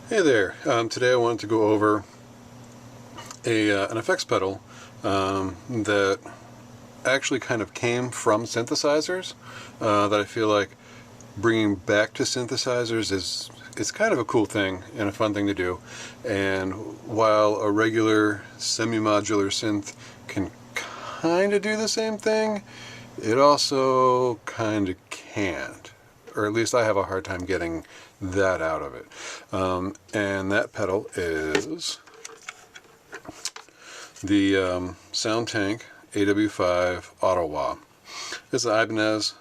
Hey there, today I wanted to go over an effects pedal that actually kind of came from synthesizers, that I feel like bringing back to synthesizers is kind of a cool thing and a fun thing to do. And while a regular semi-modular synth can kind of do the same thing, it also kind of can't. Or at least I have a hard time getting that out of it. And that pedal is the SoundTank AW5 Auto Wah. It's an Ibanez.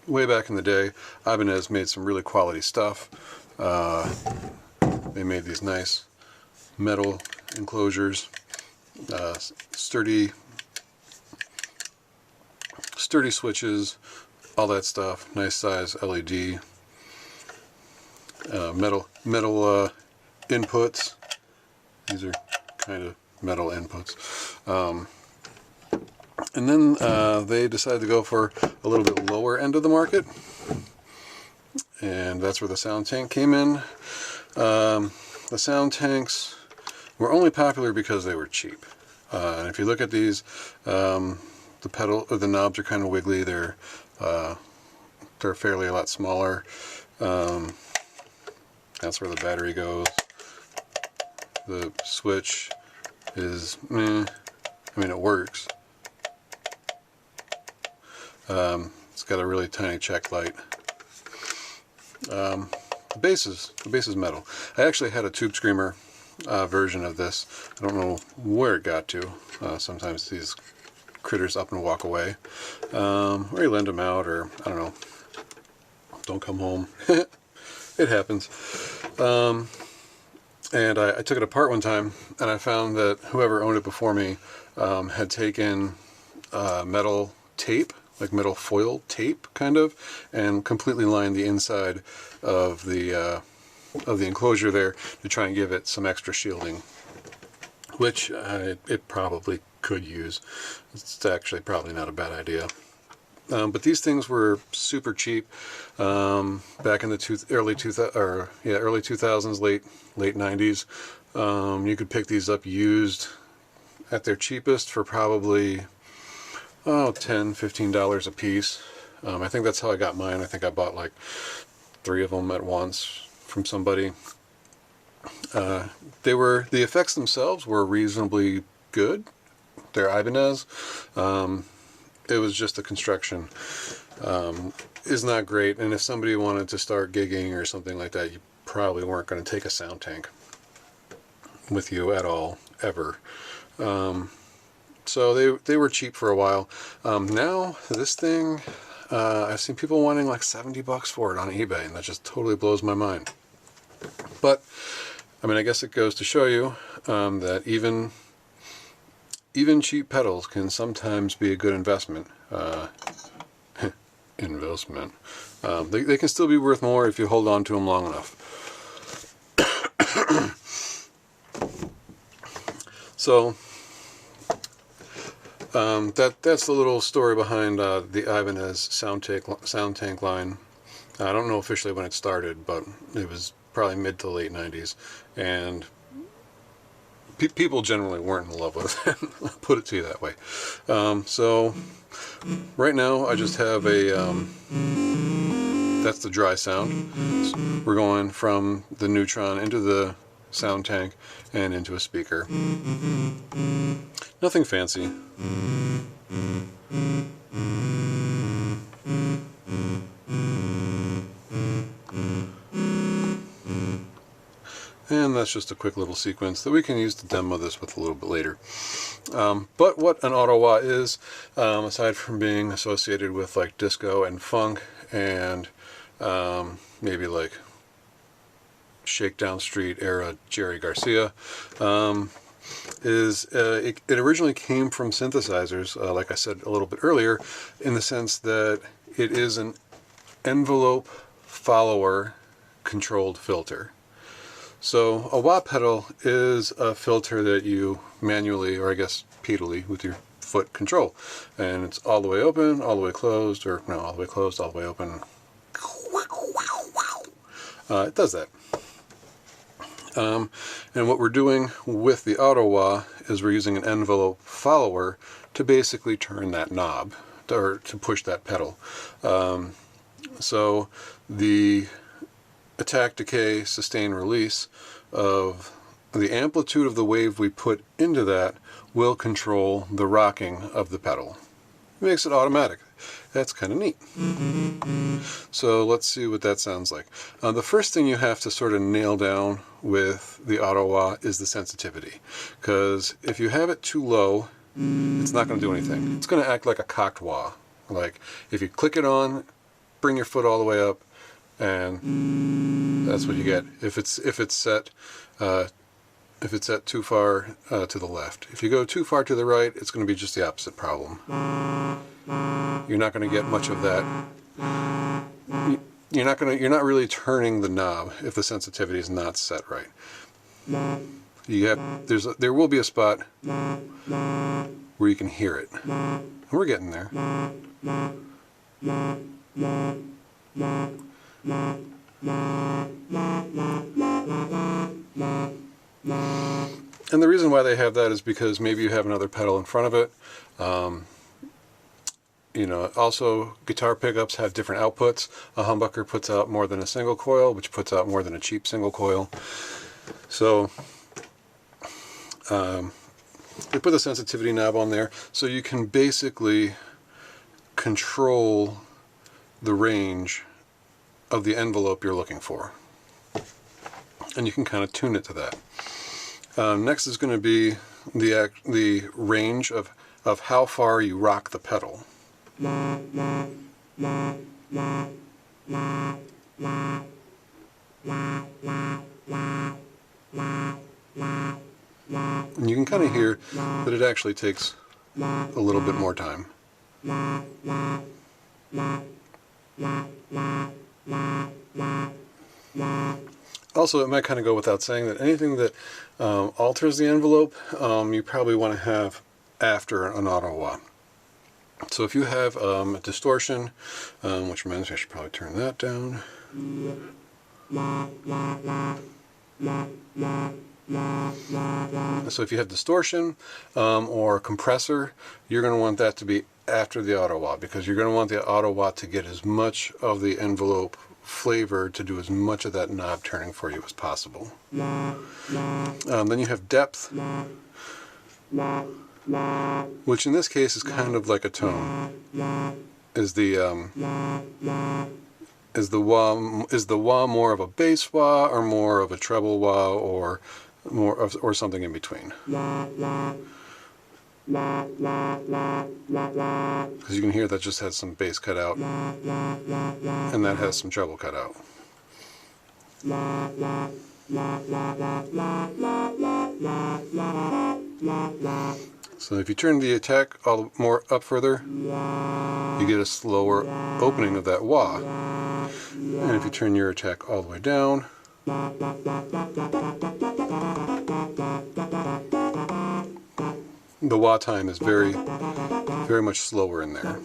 Way back in the day, Ibanez made some really quality stuff. They made these nice metal enclosures, sturdy switches, all that stuff. Nice size LED, metal inputs. These are kind of metal inputs. And then they decided to go for a little bit lower end of the market, and that's where the SoundTank came in. The SoundTanks were only popular because they were cheap. And if you look at these, the pedal or the knobs are kind of wiggly. They're fairly a lot smaller. That's where the battery goes. The switch is meh. I mean, it works. It's got a really tiny check light. The bass is metal. I actually had a Tube Screamer version of this. I don't know where it got to. Sometimes these critters up and walk away, or you lend them out, or I don't know. Don't come home. It happens. And I took it apart one time, and I found that whoever owned it before me had taken metal tape, like metal foil tape, kind of, and completely lined the inside of the enclosure there to try and give it some extra shielding, which it probably could use. It's actually probably not a bad idea. But these things were super cheap back in the early 2000s, late 90s. You could pick these up used at their cheapest for probably $10, $15 a piece. I think that's how I got mine. I think I bought like 3 of them at once from somebody. The effects themselves were reasonably good. They're Ibanez. It was just the construction is not great, and if somebody wanted to start gigging or something like that, you probably weren't going to take a SoundTank with you at all, ever. So they were cheap for a while. Now this thing, I've seen people wanting like $70 for it on eBay, and that just totally blows my mind. But I mean, I guess it goes to show you that even cheap pedals can sometimes be a good investment. They can still be worth more if you hold on to them long enough. So that's the little story behind the Ibanez SoundTank line. I don't know officially when it started, but it was probably mid to late 90s, and people generally weren't in love with it. I'll put it to you that way. So right now I just have that's the dry sound. So we're going from the Neutron into the SoundTank and into a speaker. Nothing fancy. And that's just a quick little sequence that we can use to demo this with a little bit later. But what an Auto Wah is, aside from being associated with like disco and funk and maybe like Shakedown Street era Jerry Garcia, it originally came from synthesizers, like I said a little bit earlier, in the sense that it is an envelope follower controlled filter. So a wah pedal is a filter that you manually, or I guess pedally, with your foot control. And it's all the way open, all the way closed, or no, all the way closed, all the way open. It does that. And what we're doing with the auto wah is we're using an envelope follower to basically turn that knob, or to push that pedal. So the attack, decay, sustain, release of the amplitude of the wave we put into that will control the rocking of the pedal. It makes it automatic. That's kind of neat. So let's see what that sounds like. The first thing you have to sort of nail down with the auto wah is the sensitivity, because if you have it too low, it's not going to do anything. It's going to act like a cocked wah. Like if you click it on, bring your foot all the way up, and that's what you get. If it's set too far to the left. If you go too far to the right, it's going to be just the opposite problem. You're not going to get much of that. You're not really turning the knob if the sensitivity is not set right. There will be a spot where you can hear it. We're getting there. And the reason why they have that is because maybe you have another pedal in front of it. Also guitar pickups have different outputs. A humbucker puts out more than a single coil, which puts out more than a cheap single coil. So they put the sensitivity knob on there so you can basically control the range of the envelope you're looking for. And you can kind of tune it to that. Next is going to be the range of how far you rock the pedal. And you can kind of hear that it actually takes a little bit more time. Also, it might kind of go without saying that anything that alters the envelope, you probably want to have after an auto wah. So if you have a distortion, which reminds me I should probably turn that down. So if you have distortion or compressor, you're going to want that to be after the auto wah, because you're going to want the auto wah to get as much of the envelope flavor to do as much of that knob turning for you as possible. Then you have depth, which in this case is kind of like a tone. Is the wah more of a bass wah or more of a treble wah or or something in between? Because you can hear that just has some bass cut out, and that has some treble cut out. So if you turn the attack all more up further, you get a slower opening of that wah. And if you turn your attack all the way down, the wah time is very, very much slower in there.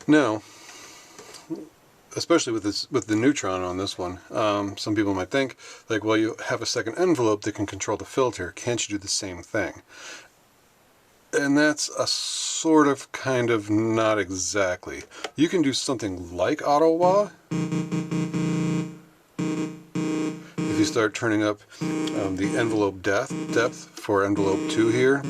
Now, especially with the Neutron on this one, some people might think, like, well, you have a second envelope that can control the filter. Can't you do the same thing? And that's a sort of, kind of, not exactly. You can do something like auto wah. If you start turning up the envelope depth for envelope 2 here.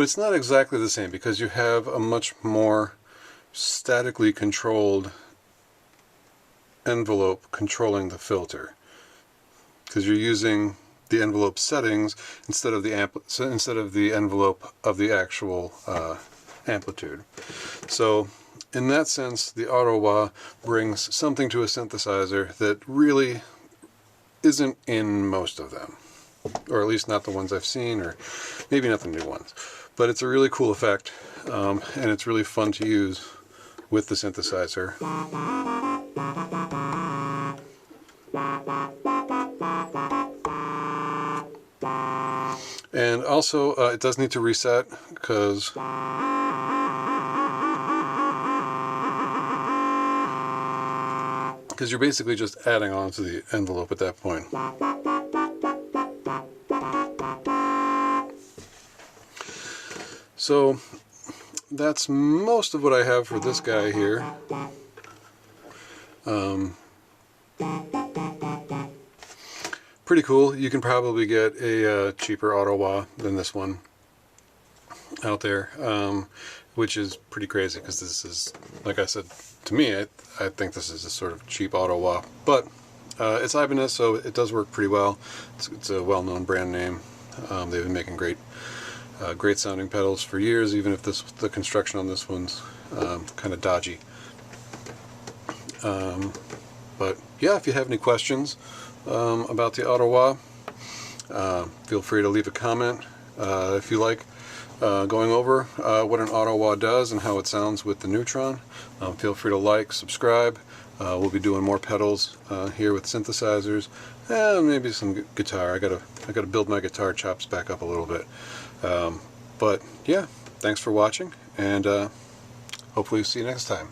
it's not exactly the same because you have a much more statically controlled envelope controlling the filter, because you're using the envelope settings instead of the envelope of the actual amplitude. So in that sense, the auto-wah brings something to a synthesizer that really isn't in most of them, or at least not the ones I've seen, or maybe not the new ones. But it's a really cool effect, and it's really fun to use with the synthesizer. And also, it does need to reset, because you're basically just adding on to the envelope at that point. So that's most of what I have for this guy here. Pretty cool. You can probably get a cheaper auto-wah than this one out there, which is pretty crazy, because this is, like I said, to me, I think this is a sort of cheap auto-wah. But it's Ibanez, so it does work pretty well. It's a well-known brand name. They've been making great sounding pedals for years, even if the construction on this one's kind of dodgy. But yeah, if you have any questions about the auto-wah, feel free to leave a comment. If you like going over what an auto-wah does and how it sounds with the Neutron, feel free to like, subscribe. We'll be doing more pedals here with synthesizers, and maybe some guitar. I gotta build my guitar chops back up a little bit. But yeah, thanks for watching, and hopefully see you next time.